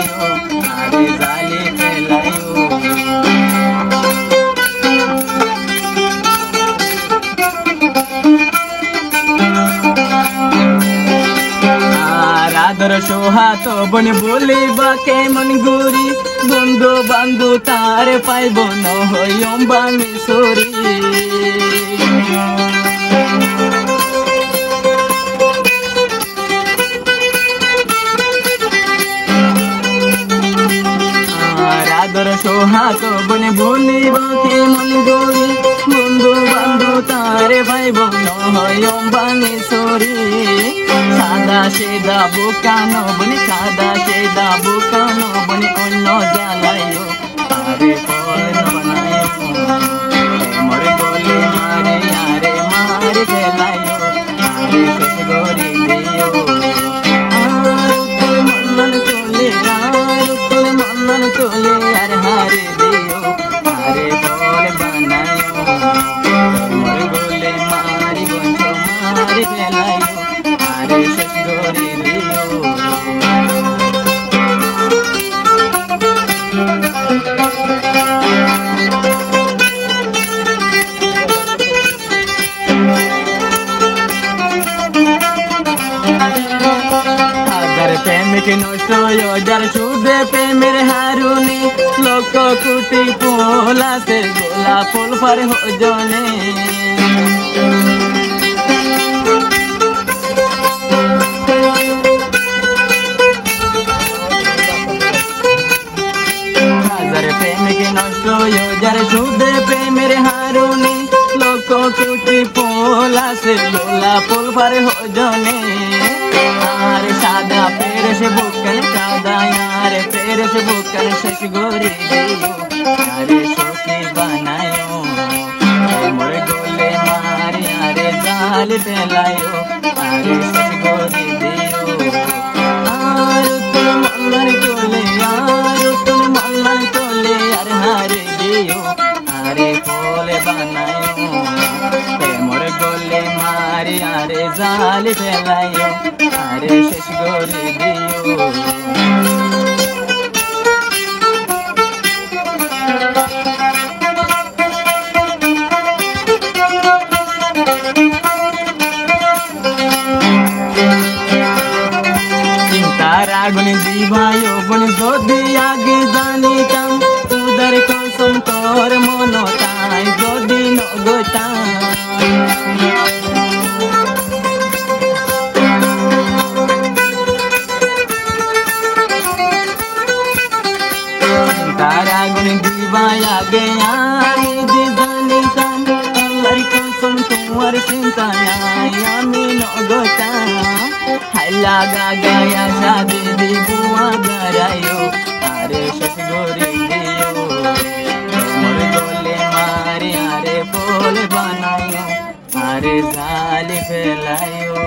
ফেলাইও, আরে জালি ফেলাইও। আদর সোহাত বন বলিবা কেমন গুরি, বন্ধু বান্ধু তার পাইব নহই অম্বামি সরি। আদর সোহাত বন বলিবা কেমন গুরি, বন্ধু বান্ধু তার পাইব নহই অম্বামি সরি। সাদা সেদা বোকানো বনে, সাদা সেদা বোকানো বনে অন্য জ্বালাইও, আরে ফল বানাইও। মরে গলে মারে আরে মারে ফেলাইও, আরে শেষ গরি দিও। আর মন্নন চলে, আর মন্নন চলে, আর হারে দিও, আরে ফল বানাইও। মরে গলে মারি বন্ধ মারে ফেলাইও, আরে শেষ গরি দিও। আগার প্রেমিক নষ্ট যার সুদে প্রেমের হারুনি, লক্ষ কোটি ফুল আছে গোলা ফুল পার হজনে। হাজার প্রেমিক নষ্ট যার সুদে প্রেমের হারুনি, লক্ষ কোটি ফুল আছে গোলা ফুল পার হজনে। আর সাদা পেরেশ বুকের সাদা, আর পেরেশ বুকের শেষ গরি দিও, আরে সখী বানায়ো। মরে গলে মারি আরে জাল ফেলায়ো, আরে শেষ গরি দিও। আর তোর মল্লার চলে, আর তোর মল্লার চলে, আর হারে দিও, আরে ফল বানায়ো। মরে গলে মারি আরে জাল ফেলায়ো, আরে শেষ গরি দিও। চিন্তার আগুন দিবায় বোন যদি আগে জানিতাম, তোদের কসম তোর মন তাই যদি নগতাম। তার আগুন দিবাই আগে আমি যে জানিতাম, আল্লাহর কসম তোমার চিন্তায় আমি নগতাম। হাই লাগা গায়া সাদে দিবুয়া গারায়ো, আরে শেষ গরি দিও। মোর গলে মারে আরে ফল বানায়ো, আরে জাল ফেলায়ো।